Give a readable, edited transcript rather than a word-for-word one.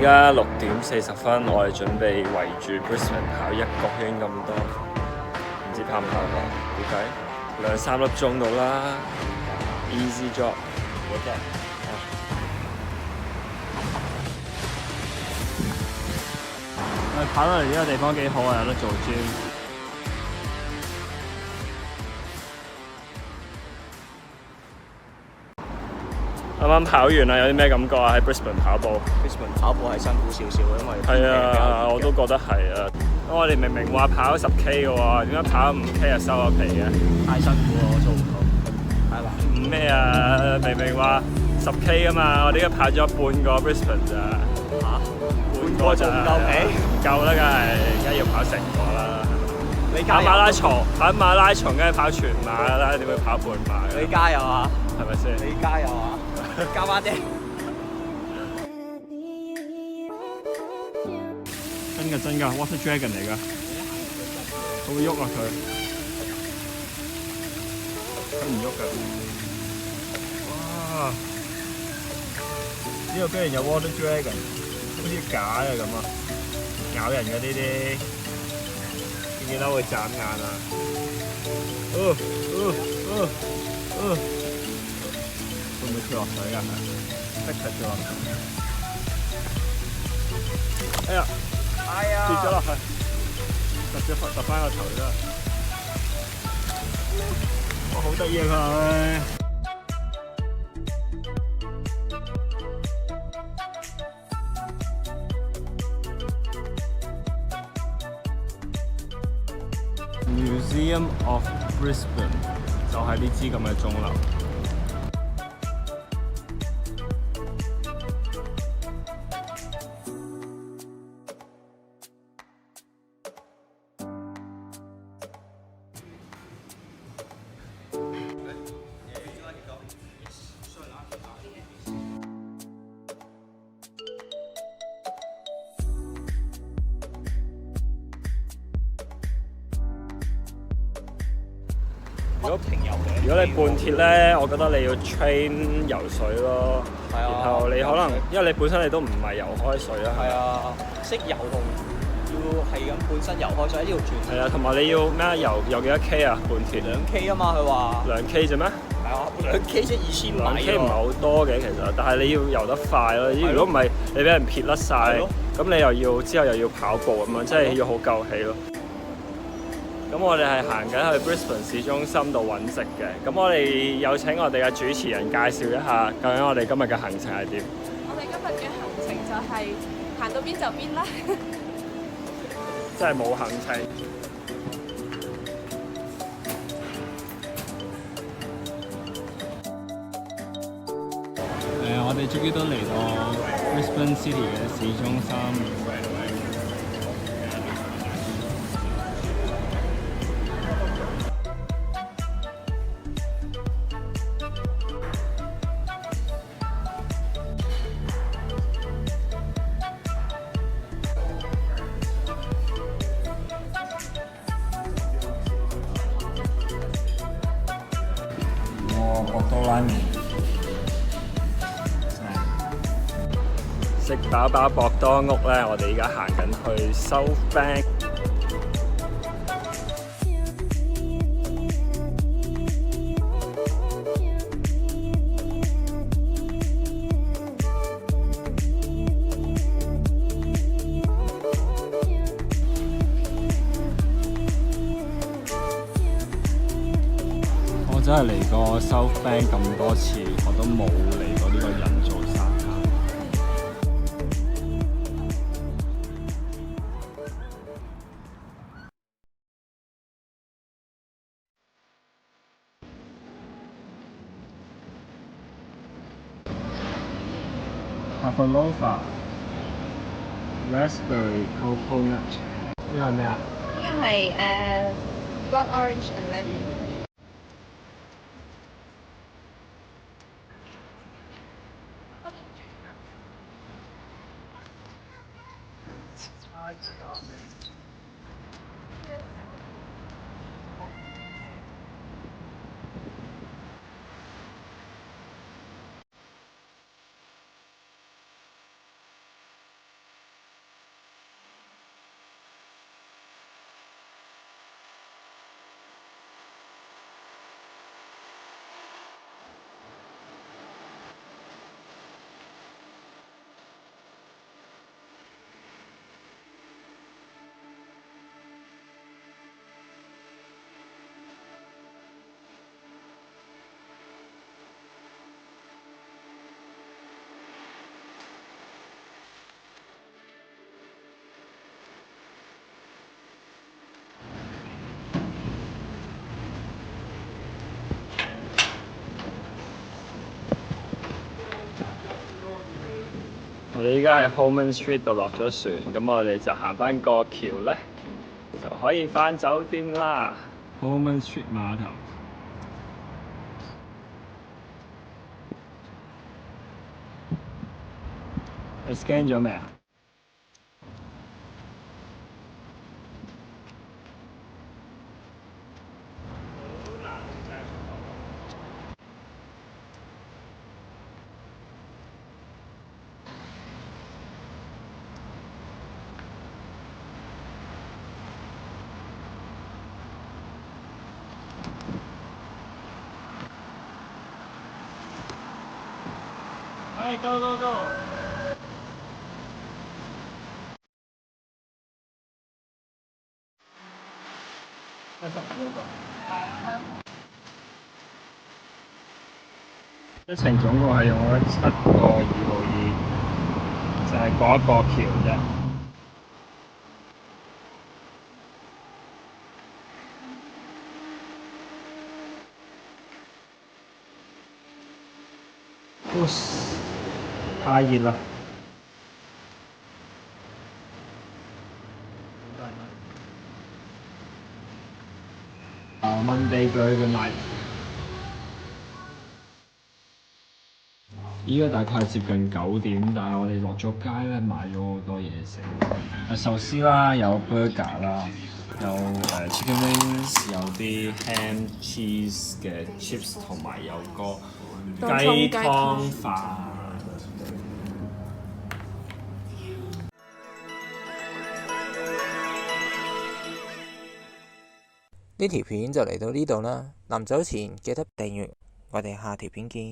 家6:40，我哋準備圍住 Brisbane 跑一個圈咁多，唔知跑唔跑到？估計2-3粒鐘到啦 ，easy job。我哋跑到嚟呢個地方幾好啊，有得做 gym。啱啱跑完啦，有啲咩感覺啊？喺 Brisbane 跑步 Brisbane 跑步係辛苦少少，因為係啊，我都覺得係啊。咁我哋明明話跑10K 嘅喎，點解跑5K 就收咗皮嘅？太辛苦咯，我做唔到。係嘛？唔咩啊？明明話10K 啊嘛，我哋而家跑咗半個 Brisbane 咋？嚇？半個咋？唔夠皮？唔夠啦，梗係要跑成個啦。你加油！跑馬拉松，梗係跑全馬啦，點會跑半馬？你加油啊！係咪先？你加油啊！加翻啲！真㗎 ，Water Dragon 嚟㗎，佢會喐啊佢唔喐㗎。哇！呢度居然有 Water Dragon， 好似假嘅咁啊！咬人嘅呢啲，見唔見到會眨眼啊？會唔會跳落水啊？逼佢跳落水。哎呀！跌咗落去，揼翻個頭啦！哇，好得意啊佢！Museum of Brisbane 就係呢支咁嘅鐘樓。如果你半鐵咧，我覺得你要 train 游水咯。係啊。然後你可能因為你本身你都唔係游開水啦。係啊，識游同要係咁本身游開水喺呢度轉。係啊，同埋你要咩游幾多 K 啊？半鐵2K 啊嘛，佢話。2K 啫咩？係啊，2K 即係2000米。2K 唔係好多嘅其實，但係你要游得快咯。如果唔係，你俾人撇甩晒，咁你又要之後又要跑步咁樣，即係要好夠氣咯。咁我哋係行緊去 Brisbane 市中心度揾食嘅。咁我哋有請我哋嘅主持人介紹一下，究竟我哋今日嘅行程係點？我哋今日嘅行程就係行到邊就邊啦。真係冇行程。我哋終於都嚟到 Brisbane City 嘅市中心。博多拉麵，食飽飽博多屋咧，我哋而家行緊去 South Bank。我真係嚟過 South Bank 咁多次，我都冇嚟過呢個人造沙灘。Pavlova Raspberry Coconut 呢個係咩啊？呢個係blood orange and lemon。我哋依家喺 Holman Street 度落咗船，咁我哋就行翻過橋咧，就可以翻酒店啦。Holman Street 碼頭。你 scan 咗未啊？係，go go go！一程總共係用咗7個2號2，就係過一個橋啫。太熱啦！Monday Burger Night。依家大概係接近9點，但係我哋落咗街咧，買咗好多嘢食。壽司啦，有 burger 啦，有chicken wings， 有啲 ham cheese 嘅 chips， 同埋有個雞湯飯。呢條片就嚟到呢度啦，臨走前記得訂閱，我哋下條片見。